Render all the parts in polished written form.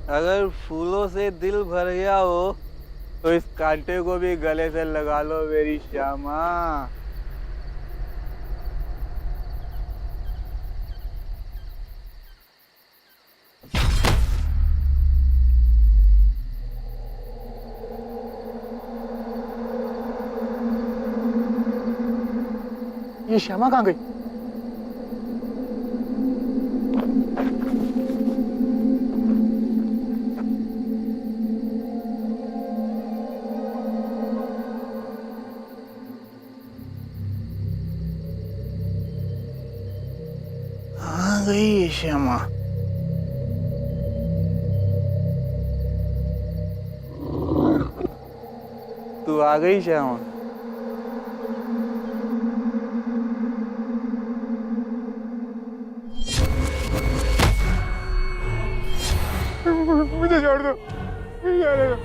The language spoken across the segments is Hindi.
अगर फूलों से दिल भर गया हो तो इस कांटे को भी गले से लगा लो मेरी श्यामा। ये श्यामा कहाँ गई? कहाँ गई ये श्यामा? तू आ गई श्यामा? मुझे छोड़ दो, मुझे जाने दो।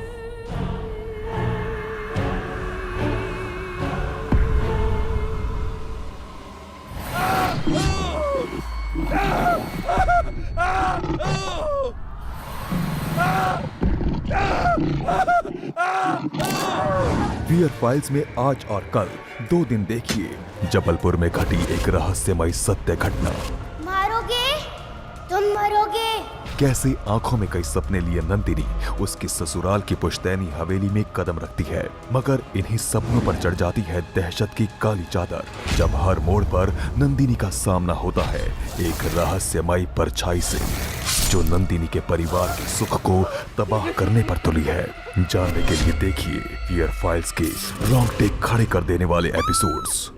वियर फाइल्स में आज और कल 2 दिन देखिए जबलपुर में घटी एक रहस्यमयी सत्य घटना। मारोगे, तुम मरोगे। कैसे आंखों में कई सपने लिए नंदिनी उसकी ससुराल की पुश्तैनी हवेली में कदम रखती है, मगर इन्हीं सपनों पर चढ़ जाती है दहशत की काली चादर जब हर मोड़ पर नंदिनी का सामना होता है एक रहस्यमयी परछाई से जो नंदिनी के परिवार के सुख को तबाह करने पर तुली है। जानने के लिए देखिए वियर फाइल्स के रोंगटे खड़े कर देने वाले एपिसोड्स।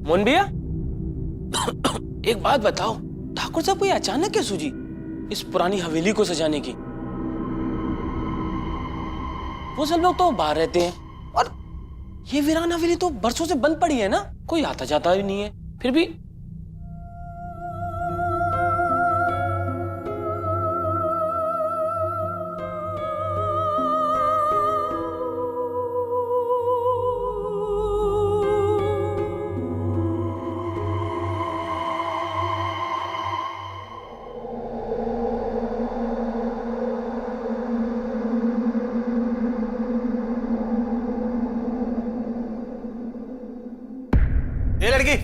मोहन भैया, एक बात बताओ, ठाकुर साहब को ये अचानक क्या सूझी इस पुरानी हवेली को सजाने की? वो सब लोग तो बाहर रहते हैं और ये वीरान हवेली तो बरसों से बंद पड़ी है ना, कोई आता जाता भी नहीं है। फिर भी ये लड़की,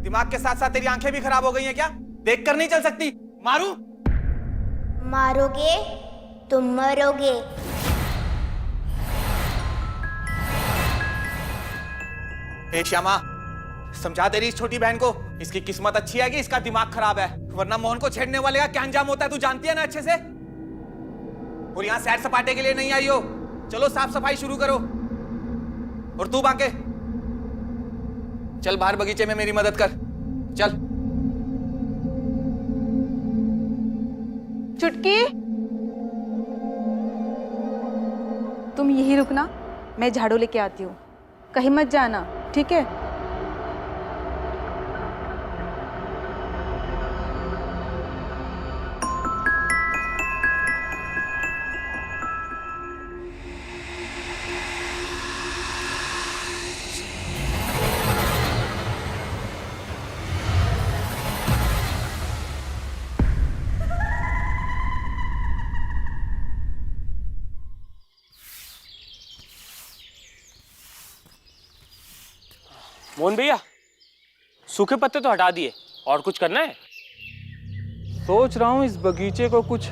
दिमाग के साथ साथ तेरी आंखें भी खराब हो गई हैं क्या? देख कर नहीं चल सकती? मारू? मारोगे, तुम मरोगे। ए श्यामा, समझा तेरी इस छोटी बहन को, इसकी किस्मत अच्छी है कि इसका दिमाग खराब है, वरना मोहन को छेड़ने वाले का क्या अंजाम होता है तू जानती है ना अच्छे से। और यहाँ सैर सपाटे के लिए नहीं आई हो, चलो साफ सफाई शुरू करो। और तू बांके, चल बाहर बगीचे में मेरी मदद कर, चल। चुटकी, तुम यही रुकना, मैं झाड़ू लेके आती हूँ, कहीं मत जाना, ठीक है? मोहन भैया, सूखे पत्ते तो हटा दिए, और कुछ करना है? सोच रहा हूं इस बगीचे को कुछ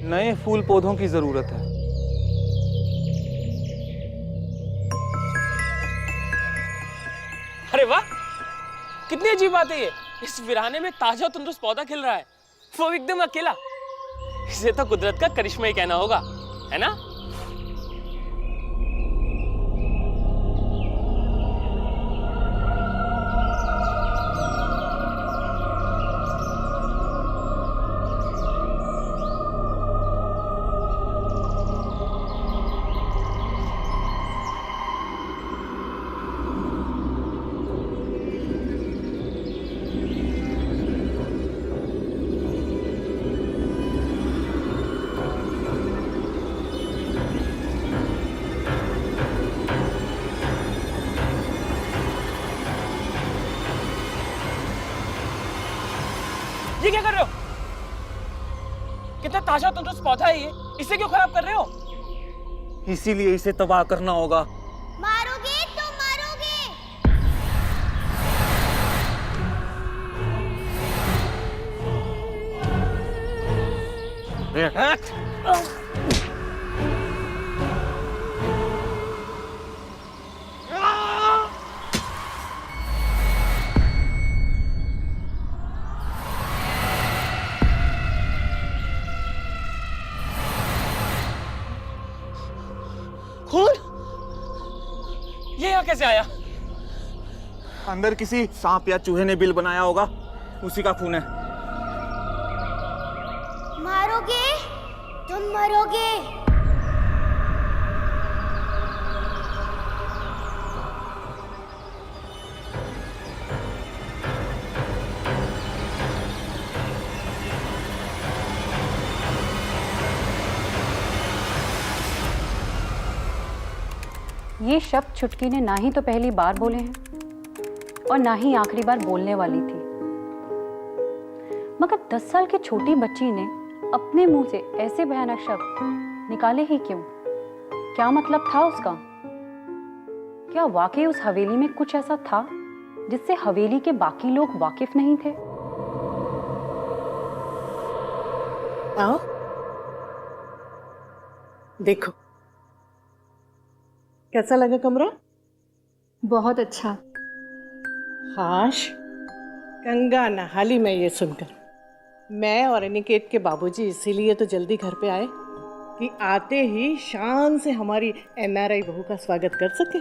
नए फूल पौधों की जरूरत है। अरे वाह, कितनी अजीब बात है ये, इस वीराने में ताजा तंदुरुस्त पौधा खिल रहा है, वो एकदम अकेला। इसे तो कुदरत का करिश्मा ही कहना होगा, है ना? ये क्या कर रहे हो? कितना ताजा तंदुरुस्त पौधा है ये, इसे क्यों खराब कर रहे हो? इसीलिए इसे तबाह करना होगा। मारोगे तो मारोगे। खून? ये यहाँ कैसे आया? अंदर किसी सांप या चूहे ने बिल बनाया होगा, उसी का खून है। मारोगे तुम मरोगे। ये शब्द छुटकी ने ना ही तो पहली बार बोले हैं और ना ही आखिरी बार बोलने वाली थी, मगर 10 साल की छोटी बच्ची ने अपने मुंह से ऐसे भयानक शब्द निकाले ही क्यों? क्या मतलब था उसका? क्या वाकई उस हवेली में कुछ ऐसा था जिससे हवेली के बाकी लोग वाकिफ नहीं थे? आओ देखो, कैसा लगा कमरा? बहुत अच्छा। हाश, गंगा नहाली मैं ये सुनकर। मैं और अनिकेत के बाबूजी इसीलिए तो जल्दी घर पे आए कि आते ही शान से हमारी एनआरआई बहू का स्वागत कर सके।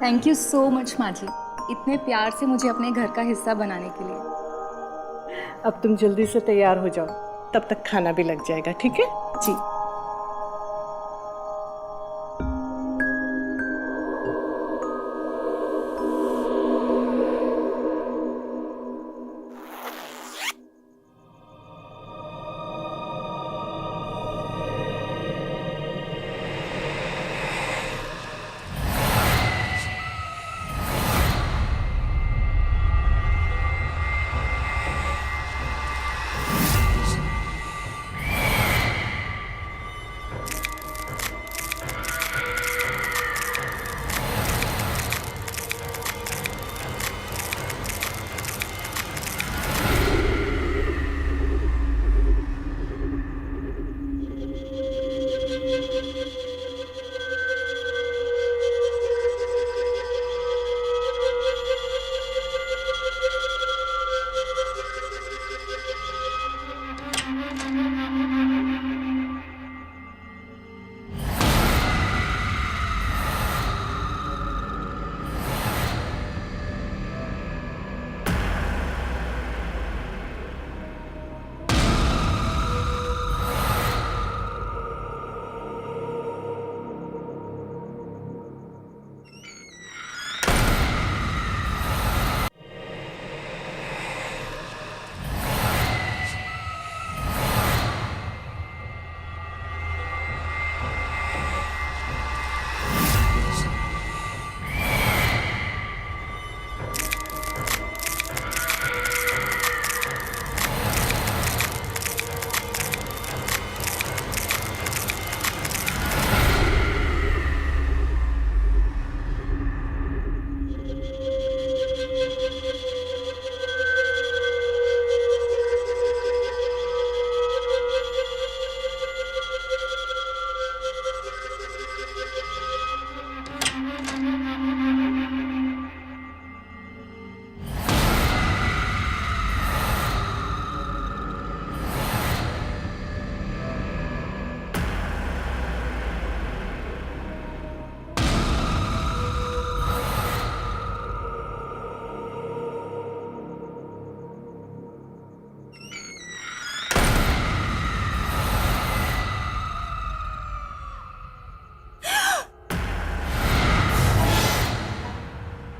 थैंक यू सो मच माँ जी, इतने प्यार से मुझे अपने घर का हिस्सा बनाने के लिए। अब तुम जल्दी से तैयार हो जाओ, तब तक खाना भी लग जाएगा, ठीक है? जी।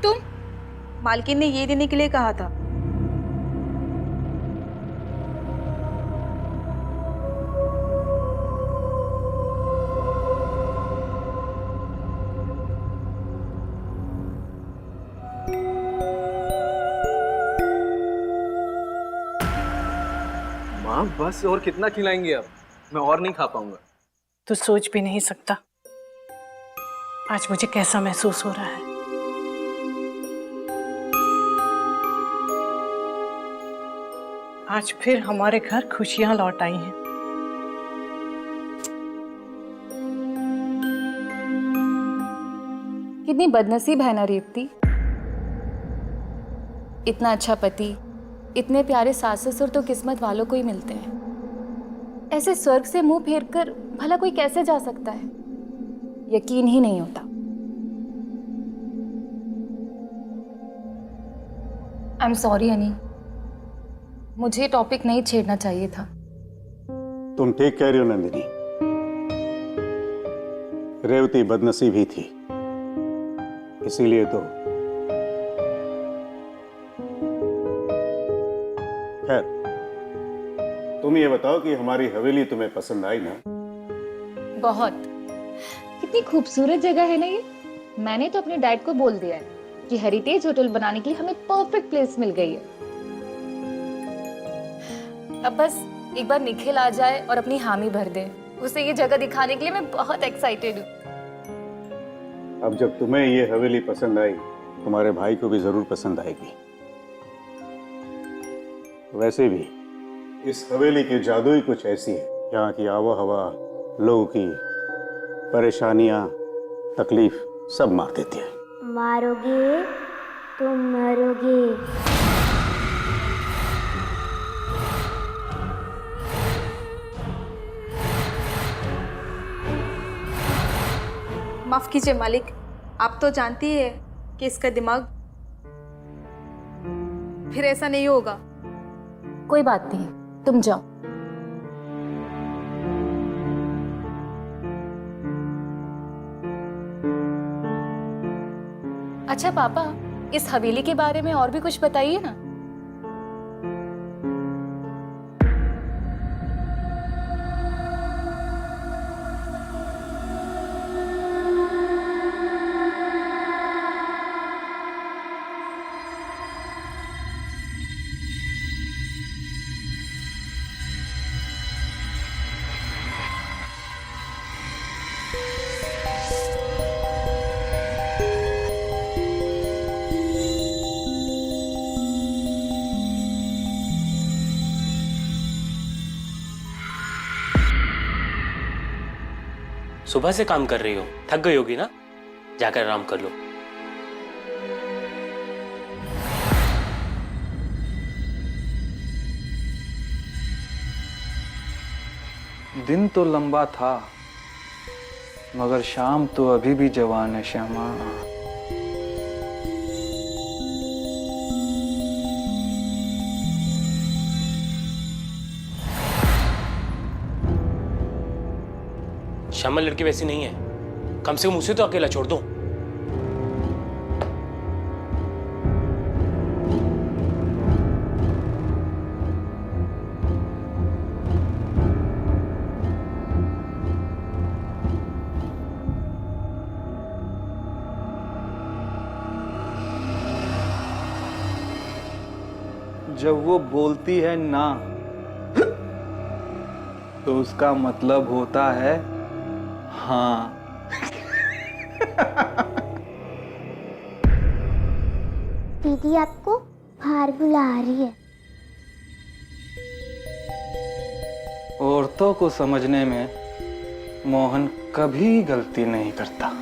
तुम? मालकिन ने ये देने के लिए कहा था। माँ बस, और कितना खिलाएंगे आप? मैं और नहीं खा पाऊंगा। तू सोच भी नहीं सकता आज मुझे कैसा महसूस हो रहा है। आज फिर हमारे घर खुशियां लौट आई हैं। कितनी बदनसीब है ना रेवती। इतना अच्छा पति, इतने प्यारे सास ससुर तो किस्मत वालों को ही मिलते हैं। ऐसे स्वर्ग से मुंह फेरकर भला कोई कैसे जा सकता है? यकीन ही नहीं होता। आई एम सॉरी अनी, मुझे टॉपिक नहीं छेड़ना चाहिए था। तुम ठीक कह रही हो नंदिनी, रेवती बदनसीब ही थी, इसीलिए तो। खैर, तुम ये बताओ कि हमारी हवेली तुम्हें पसंद आई ना? बहुत। कितनी खूबसूरत जगह है ना ये। मैंने तो अपने डैड को बोल दिया है कि हेरिटेज होटल बनाने के लिए हमें परफेक्ट प्लेस मिल गई है। अब बस एक बार निखिल आ जाए और अपनी हामी भर दे, उसे ये जगह दिखाने के लिए मैं बहुत एक्साइटेड हूँ। अब जब तुम्हें ये हवेली पसंद आई, तुम्हारे भाई को भी जरूर पसंद आएगी। वैसे भी इस हवेली की जादू ही कुछ ऐसी है, यहाँ की आवा हवा लोगों की परेशानियां, तकलीफ सब मार देती है। मारोगे तुम मरोगे। माफ कीजिए मालिक, आप तो जानती है कि इसका दिमाग। फिर ऐसा नहीं होगा। कोई बात नहीं, तुम जाओ। अच्छा पापा, इस हवेली के बारे में और भी कुछ बताइए ना। सुबह से काम कर रही हो, थक गई होगी ना, जाकर आराम कर लो। दिन तो लंबा था, मगर शाम तो अभी भी जवान है श्यामा। श्यामा लड़की वैसी नहीं है, कम से कम उसे तो अकेला छोड़ दो। जब वो बोलती है ना, तो उसका मतलब होता है हाँ। दीदी आपको बाहर बुला रही है। औरतों को समझने में मोहन कभी गलती नहीं करता।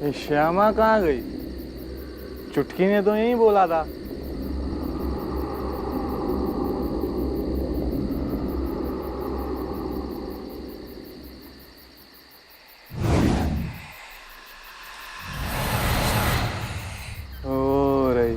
ये श्यामा कहाँ गई? चुटकी ने तो यही बोला था। हो रही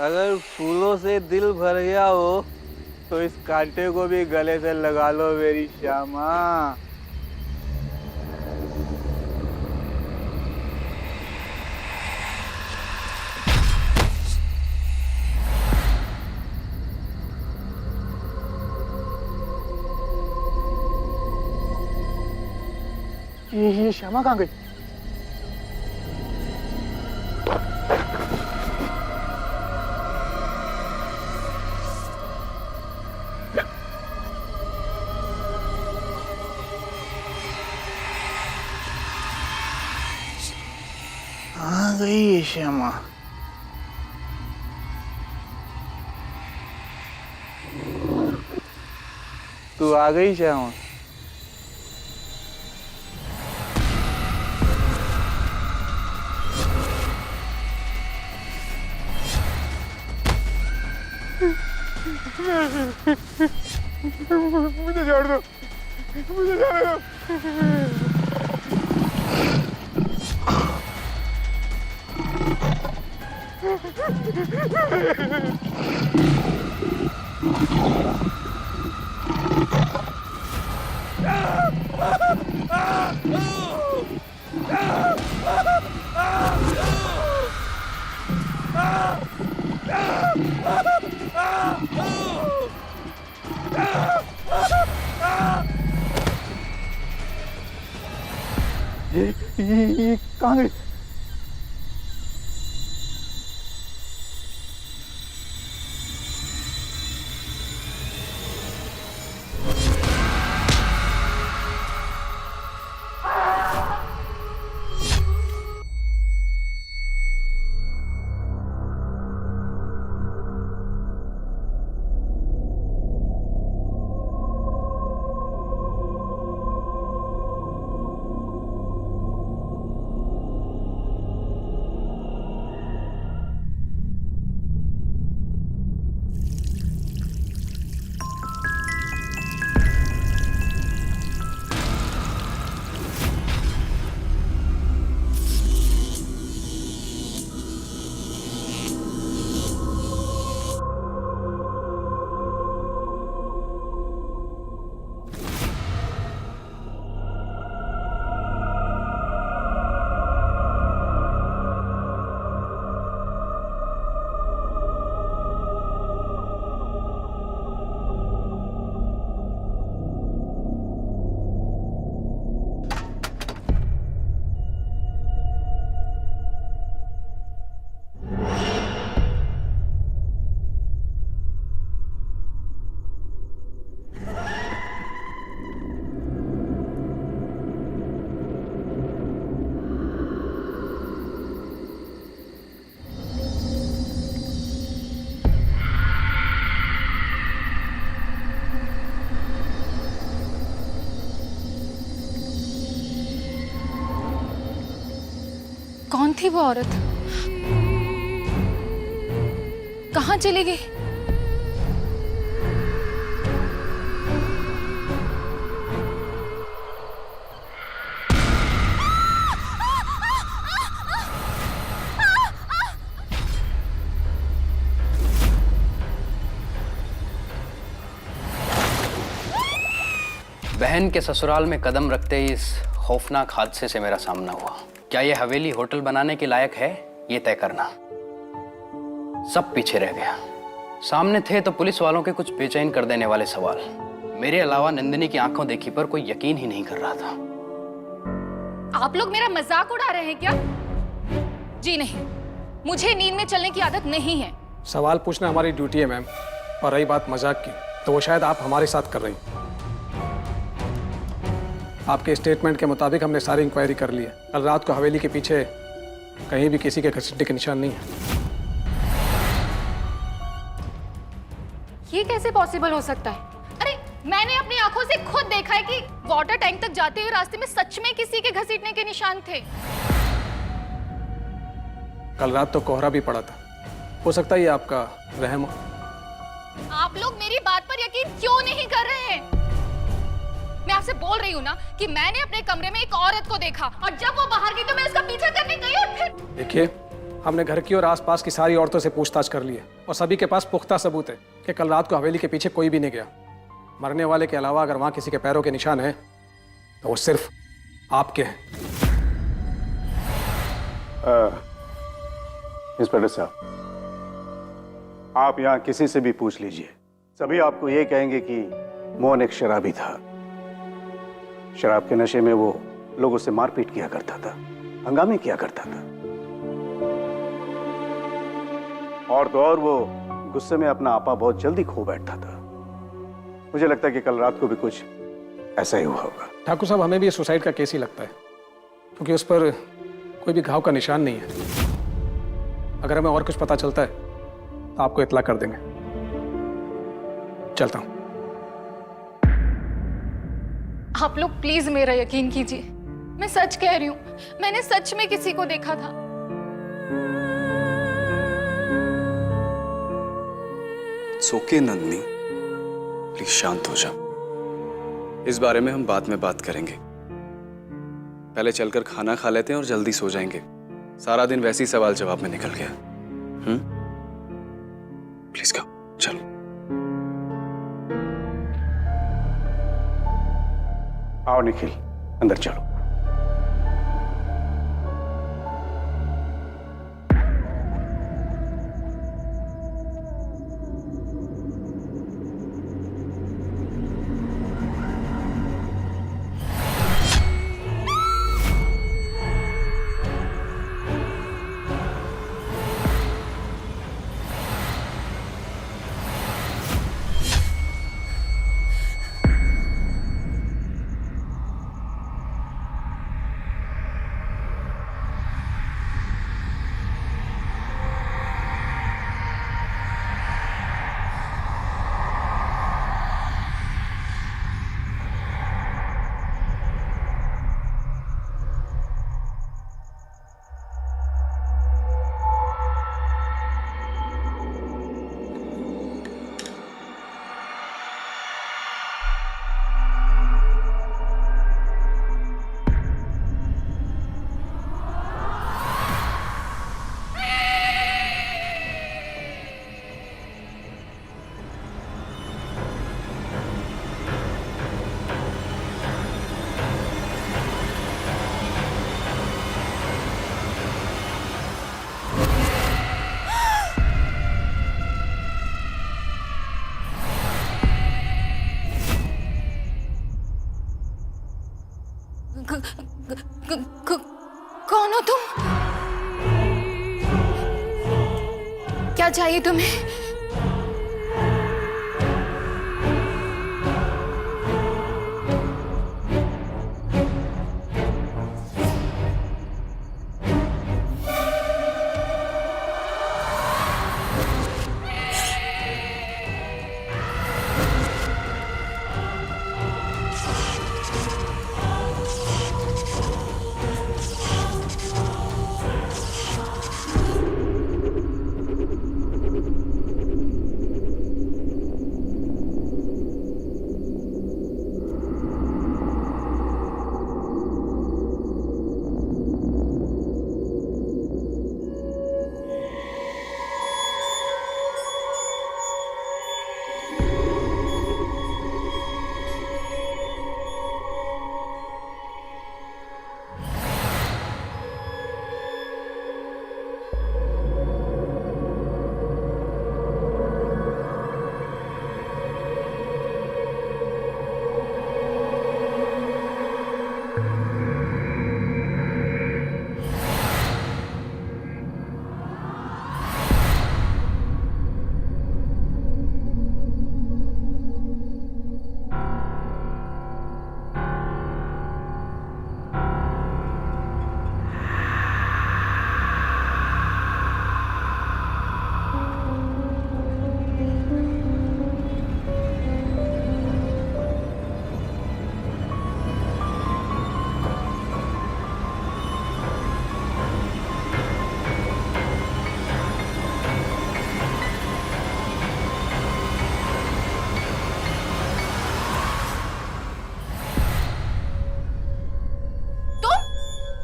अगर फूलों से दिल भर गया हो तो इस कांटे को भी गले से लगा लो मेरी श्यामा। ये श्यामा कहाँ गई? कहाँ गई ये श्यामा? तू आ गई श्यामा? मुझे छोड़ दो, मुझे जाने दो। ये कहाँ गई? कौन थी वो औरत? कहाँ चली गई? बहन के ससुराल में कदम रखते ही इस खौफनाक हादसे से मेरा सामना हुआ। क्या ये हवेली होटल बनाने के लायक है, ये तय करना। सब पीछे रह गया। सामने थे तो पुलिस वालों के कुछ बेचैन कर देने वाले सवाल। मेरे अलावा नंदिनी की आंखों देखी पर कोई यकीन ही नहीं कर रहा था। आप लोग मेरा मजाक उड़ा रहे हैं क्या? जी नहीं, मुझे नींद में चलने की आदत नहीं है। सवाल पूछना हमारी ड्यूटी है मैम, और रही बात मजाक की तो वो शायद आप हमारे साथ कर रही हैं। आपके स्टेटमेंट के मुताबिक हमने सारी इंक्वायरी कर ली है। कल रात को हवेली के पीछे कहीं भी किसी के घसीटने के निशान नहीं है। ये कैसे पॉसिबल हो सकता है? अरे मैंने अपनी आंखों से खुद देखा है कि वाटर टैंक तक जाते हुए रास्ते में सच में किसी के घसीटने के निशान थे। कल रात तो कोहरा भी पड़ा था, हो सकता है ये आपका वहम हो। आप लोग मेरी बात पर यकीन क्यों नहीं कर रहे हैं? मैं आपसे बोल रही हूँ ना कि मैंने अपने कमरे में एक औरत को देखा और जब वो बाहर गई तो मैं उसका पीछा करने गई और फिर देखिए, हमने घर की और आसपास की सारी औरतों से पूछताछ कर ली है और सभी के पास पुख्ता सबूत है कि कल रात को हवेली के पीछे कोई भी नहीं गया। मरने वाले के अलावा अगर वहां किसी के पैरों के निशान हैं तो वो सिर्फ आपके हैं। इंस्पेक्टर साहब, आप यहाँ किसी से भी पूछ लीजिए, सभी आपको ये कहेंगे कि मोहन एक शराबी था। शराब के नशे में वो लोगों से मारपीट किया करता था, हंगामे किया करता था, और तो और वो गुस्से में अपना आपा बहुत जल्दी खो बैठता था। मुझे लगता है कि कल रात को भी कुछ ऐसा ही हुआ होगा। ठाकुर साहब, हमें भी ये सुसाइड का केस ही लगता है, क्योंकि उस पर कोई भी घाव का निशान नहीं है। अगर हमें और कुछ पता चलता है तो आपको इत्तला कर देंगे। चलता हूं। आप लोग प्लीज मेरा यकीन कीजिए, मैं सच कह रही हूँ। मैंने सच में किसी को देखा था। ओके नंदिनी, प्लीज शांत हो जा। इस बारे में हम बाद में बात करेंगे। पहले चलकर खाना खा लेते हैं और जल्दी सो जाएंगे। सारा दिन वैसे ही सवाल जवाब में निकल गया। प्लीज कहो, चलो। आओ निखिल, अंदर चलो। कौन हो तुम? क्या चाहिए तुम्हें?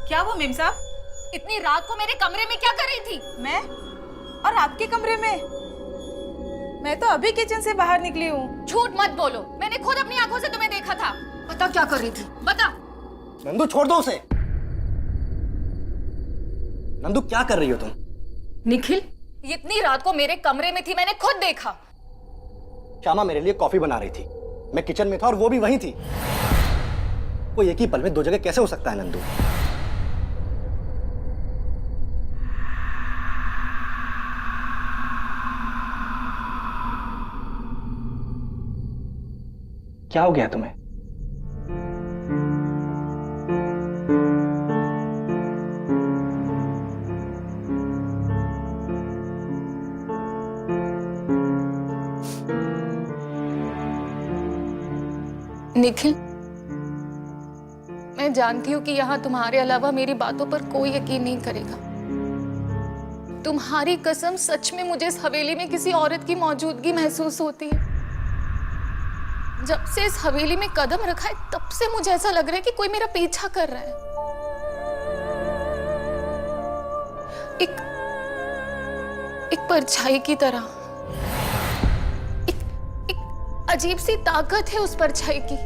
क्या वो मेम साहब, इतनी रात को मेरे कमरे में क्या कर रही थी? मैं? और आपके कमरे में? मैं तो अभी किचन से बाहर निकली हूँ। झूठ मत बोलो, मैंने खुद अपनी आंखों से तुम्हें देखा था। बता क्या कर रही थी, बता। नंदू छोड़ दो उसे। नंदू क्या कर रही हो तुम? निखिल, इतनी रात को मेरे कमरे में थी, मैंने खुद देखा। श्यामा मेरे लिए कॉफी बना रही थी, मैं किचन में था और वो भी वहीं थी। कोई एक ही पल में दो जगह कैसे हो सकता है नंदू? क्या हो गया तुम्हें? निखिल, मैं जानती हूँ कि यहाँ तुम्हारे अलावा मेरी बातों पर कोई यकीन नहीं करेगा। तुम्हारी कसम, सच में मुझे इस हवेली में किसी औरत की मौजूदगी महसूस होती है। जब से इस हवेली में कदम रखा है तब से मुझे ऐसा लग रहा है कि कोई मेरा पीछा कर रहा है। एक परछाई की तरह। एक अजीब सी ताकत है उस परछाई की।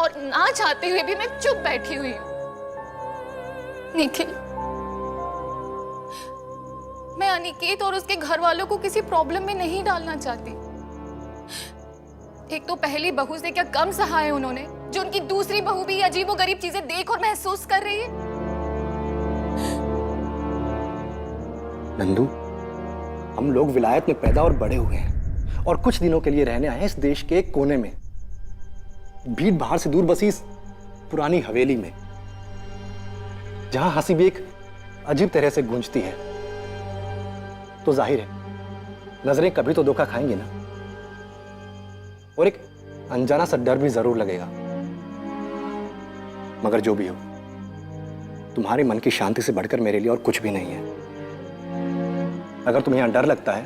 और ना चाहते हुए भी मैं चुप बैठी हुई हूं। निखिल, मैं अनिकेत और उसके घर वालों को किसी प्रॉब्लम में नहीं डालना चाहती। एक तो पहली बहू से क्या कम सहा है उन्होंने, जो उनकी दूसरी बहू भी अजीबोगरीब चीजें देख और महसूस कर रही है। नंदू, हम लोग विलायत में पैदा और बड़े हुए हैं और कुछ दिनों के लिए रहने आए हैं इस देश के एक कोने में, भीड़ भाड़ से दूर बसी इस पुरानी हवेली में, जहां हंसी भी एक अजीब तरह से गूंजती है। तो जाहिर है नजरें कभी तो धोखा खाएंगी ना, और एक अनजाना सा डर भी जरूर लगेगा। मगर जो भी हो, तुम्हारे मन की शांति से बढ़कर मेरे लिए और कुछ भी नहीं है। अगर तुम्हें यहां डर लगता है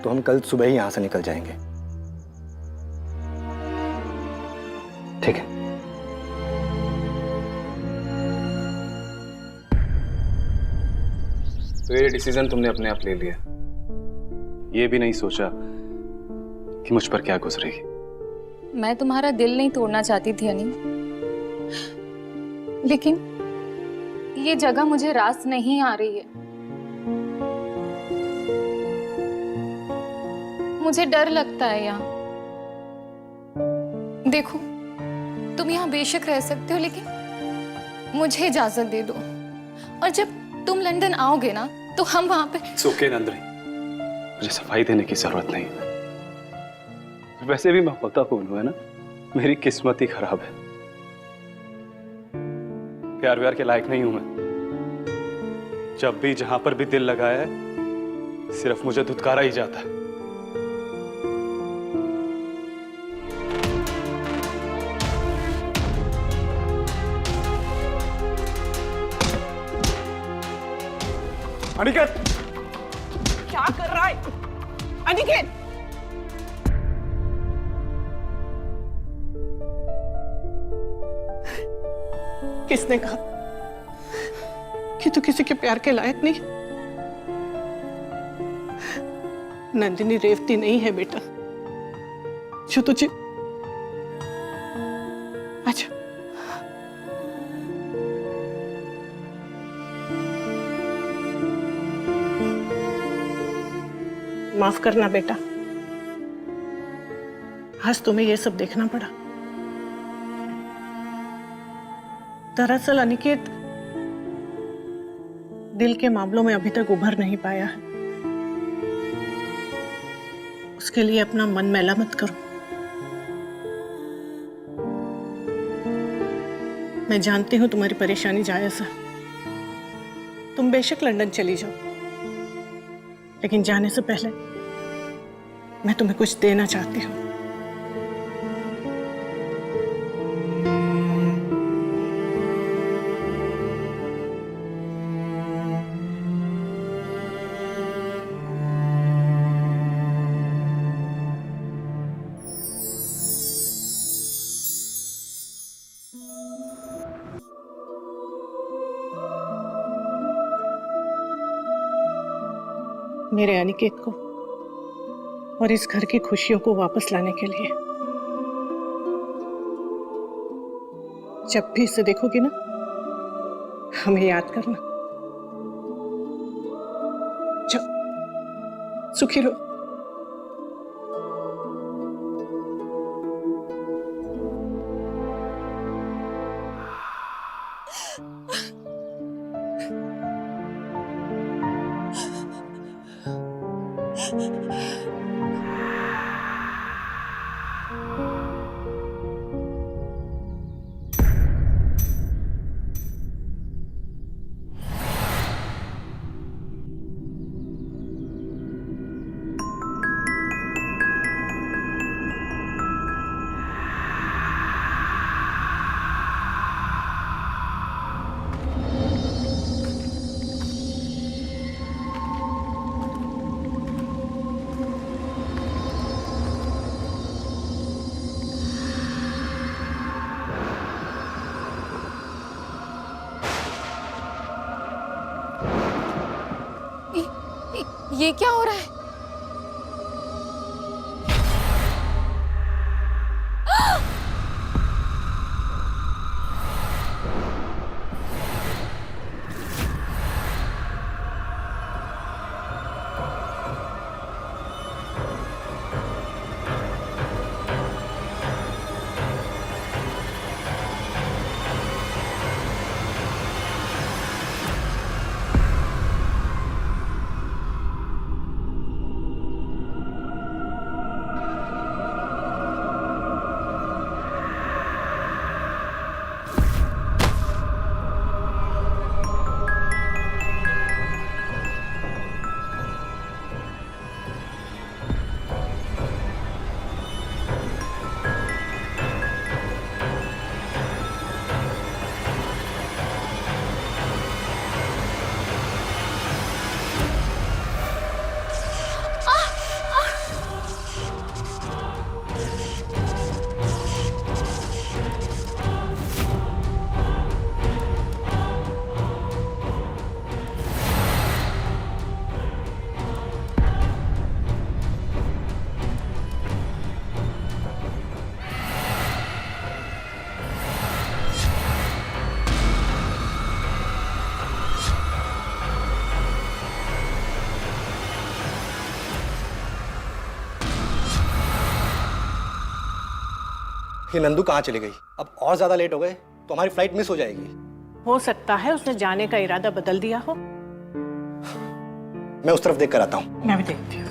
तो हम कल सुबह ही यहां से निकल जाएंगे, ठीक है? तो ये डिसीजन तुमने अपने आप ले लिया, ये भी नहीं सोचा कि मुझ पर क्या गुजरेगी। मैं तुम्हारा दिल नहीं तोड़ना चाहती थी अनी, लेकिन ये जगह मुझे रास नहीं आ रही है। मुझे डर लगता है यहाँ। देखो, तुम यहाँ बेशक रह सकते हो, लेकिन मुझे इजाजत दे दो। और जब तुम लंदन आओगे ना, तो हम वहां पे। ओके नंदनी, मुझे सफाई देने की जरूरत नहीं। वैसे भी मैं होता कौन हूं, है ना? मेरी किस्मत ही खराब है। प्यार व्यार के लायक नहीं हूं मैं। जब भी जहां पर भी दिल लगाया है, सिर्फ मुझे धुतकारा ही जाता है। अनिकेत, क्या कर रहा है अनिकेत? किसने कहा कि तू किसी के प्यार के लायक नहीं? नंदिनी रेवती नहीं है बेटा, जो तुझे। अच्छा, माफ करना बेटा, आज तुम्हें यह सब देखना पड़ा। दरअसल अनिकेत दिल के मामलों में अभी तक उभर नहीं पाया है। उसके लिए अपना मन मैला मत करो। मैं जानती हूं तुम्हारी परेशानी जायज है। तुम बेशक लंदन चली जाओ, लेकिन जाने से पहले मैं तुम्हें कुछ देना चाहती हूँ। मेरे अनिकेत को और इस घर की खुशियों को वापस लाने के लिए जब भी इसे देखोगी ना, हमें याद करना। जाओ, सुखी रहो। ये क्या हो रहा है? ये नंदू कहाँ चली गई? अब और ज्यादा लेट हो गए तो हमारी फ्लाइट मिस हो जाएगी। हो सकता है उसने जाने का इरादा बदल दिया हो। मैं उस तरफ देख कर आता हूँ। मैं भी देखती हूँ।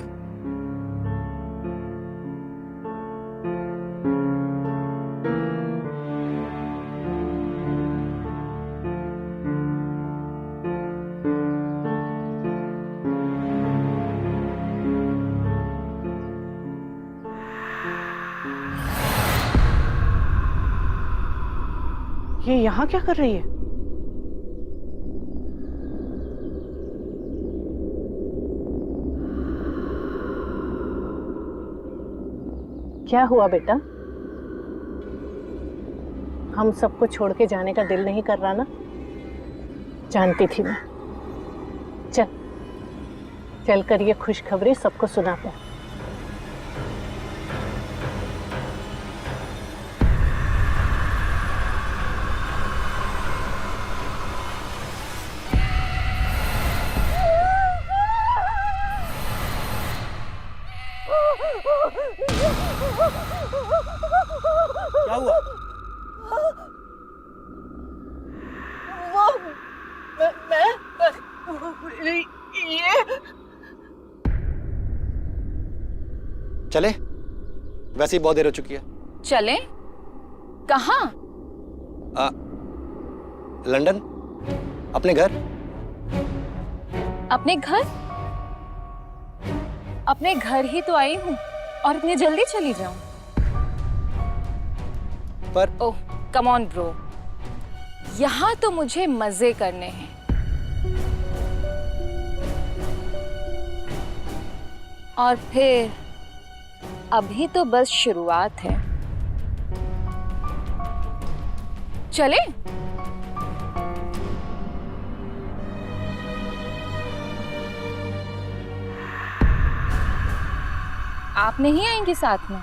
ये यहाँ क्या कर रही है? क्या हुआ बेटा? हम सबको छोड़ के जाने का दिल नहीं कर रहा ना? जानती थी मैं। चल चल कर ये खुशखबरी सबको सुनाते हैं। क्या हुआ? ये चले? वैसे ही बहुत देर हो चुकी है। चले? कहाँ? लंदन, अपने घर। अपने घर? अपने घर ही तो आई हूँ और इतनी जल्दी चली जाऊं? पर ओह कम ऑन ब्रो, यहाँ तो मुझे मजे करने हैं। और फिर अभी तो बस शुरुआत है। चले? आप नहीं आएंगे साथ में?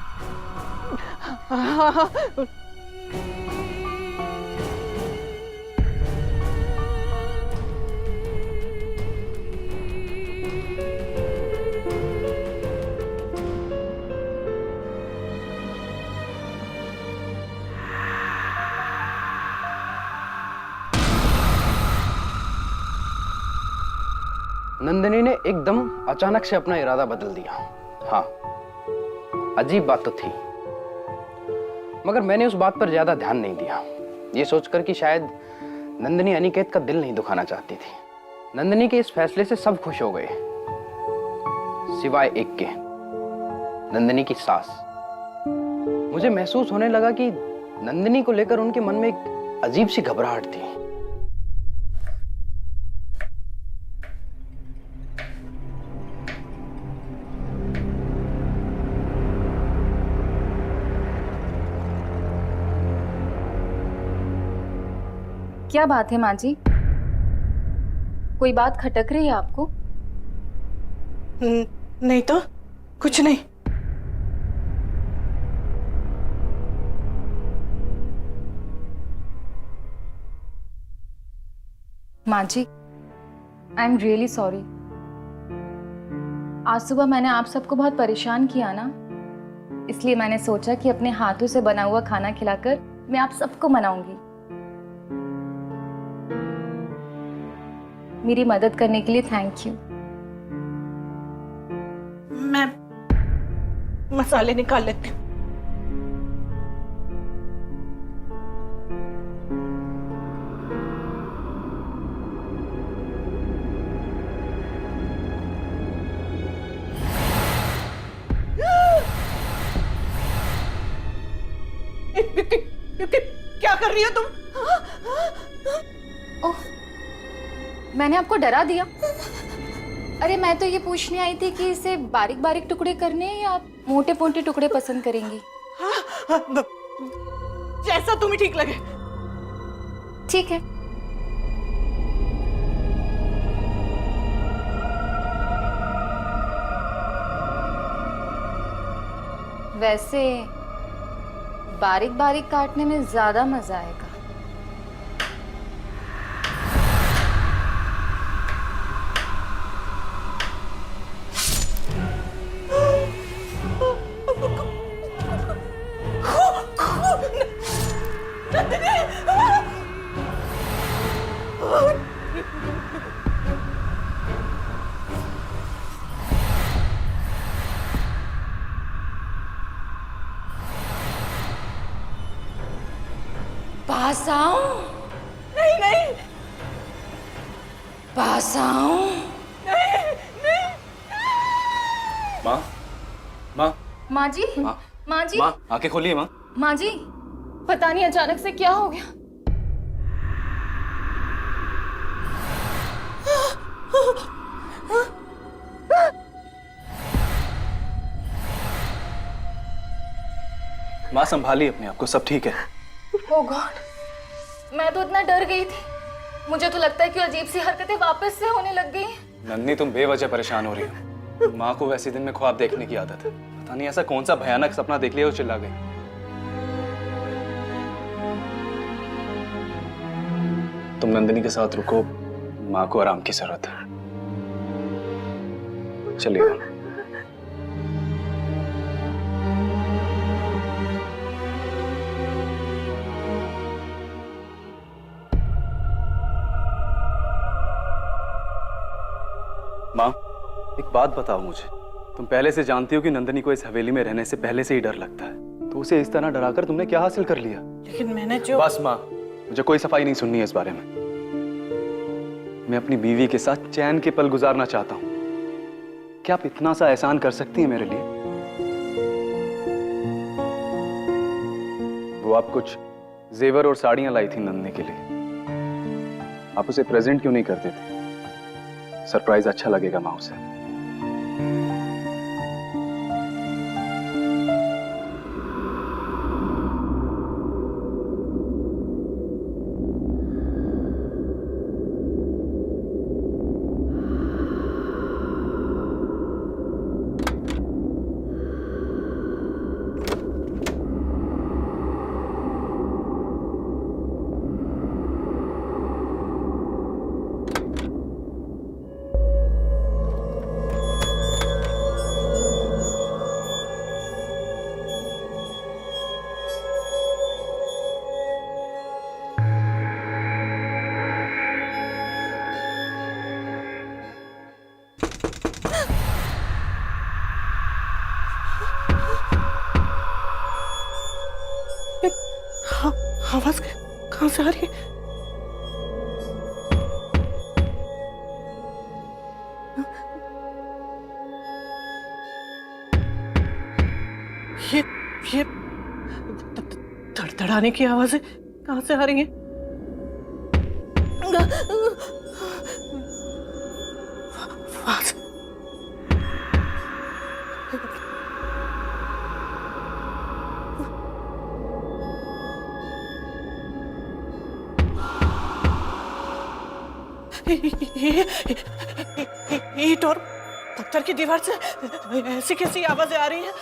नंदिनी ने एकदम अचानक से अपना इरादा बदल दिया। हाँ, अजीब बात तो थी, मगर मैंने उस बात पर ज्यादा ध्यान नहीं दिया, ये सोचकर कि शायद नंदिनी अनिकेत का दिल नहीं दुखाना चाहती थी। नंदिनी के इस फैसले से सब खुश हो गए, सिवाय एक के, नंदिनी की सास। मुझे महसूस होने लगा कि नंदिनी को लेकर उनके मन में एक अजीब सी घबराहट थी। क्या बात है माँ जी? कोई बात खटक रही है आपको? नहीं तो कुछ नहीं। माँ जी, आई एम रियली सॉरी। आज सुबह मैंने आप सबको बहुत परेशान किया ना, इसलिए मैंने सोचा कि अपने हाथों से बना हुआ खाना खिलाकर मैं आप सबको मनाऊंगी। मेरी मदद करने के लिए थैंक यू। मैं मसाले निकाल लेती हूँ। क्या कर रही हो तुम? ओह, मैंने आपको डरा दिया। अरे मैं तो ये पूछने आई थी कि इसे बारीक बारीक टुकड़े करने हैं या आप मोटे मोटे टुकड़े पसंद करेंगी? जैसा तुम्हें ठीक लगे। ठीक है। वैसे बारीक बारीक काटने में ज्यादा मजा आएगा। पास आऊं? नहीं नहीं। पास आऊं? नहीं नहीं। माँ, माँ, माँ जी, माँ, माँ जी, माँ, आंखें खोलिए माँ। माँ जी, पता नहीं अचानक से क्या हो गया। माँ संभालिए अपने आप को, सब ठीक है। ओह गॉड, मैं तो इतना डर गई थी। मुझे तो लगता है कि अजीब सी हरकतें वापस से होने लग गई। नन्नी, तुम बेवजह परेशान हो रही हो। माँ को वैसे दिन में ख्वाब देखने की आदत है। पता नहीं ऐसा कौन सा भयानक सपना देख लिया वो चिल्ला गई। तुम नंदिनी के साथ रुको, माँ को आराम की जरूरत है। चलिए। माँ, एक बात बताओ मुझे, तुम पहले से जानती हो कि नंदिनी को इस हवेली में रहने से पहले से ही डर लगता है, तो उसे इस तरह डराकर तुमने क्या हासिल कर लिया? लेकिन मैंने जो... बस माँ, मुझे कोई सफाई नहीं सुननी है इस बारे में। मैं अपनी बीवी के साथ चैन के पल गुजारना चाहता हूँ। क्या आप इतना सा एहसान कर सकती हैं मेरे लिए? वो आप कुछ जेवर और साड़ियां लाई थी नंदिनी के लिए, आप उसे प्रेजेंट क्यों नहीं करते थे? सरप्राइज अच्छा लगेगा माँ उसे। कहाँ से आ रही है? ये धड़धड़ाने की आवाजें कहाँ से आ रही हैं? आवाज ईंट और पत्थर की दीवार से ऐसी कैसी आवाजें आ रही हैं?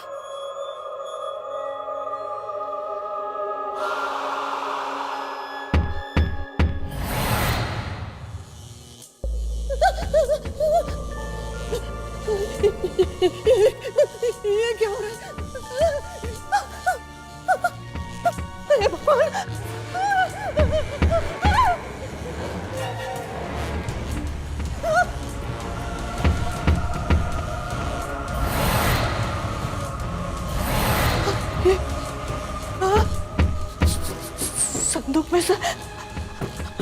ये क्या हो रहा है? हे भगवान! संदूक में से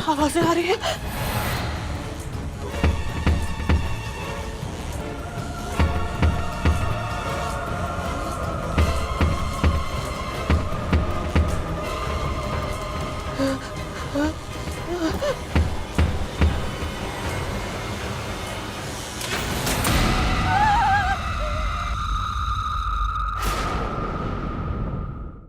आवाजें आ रही है।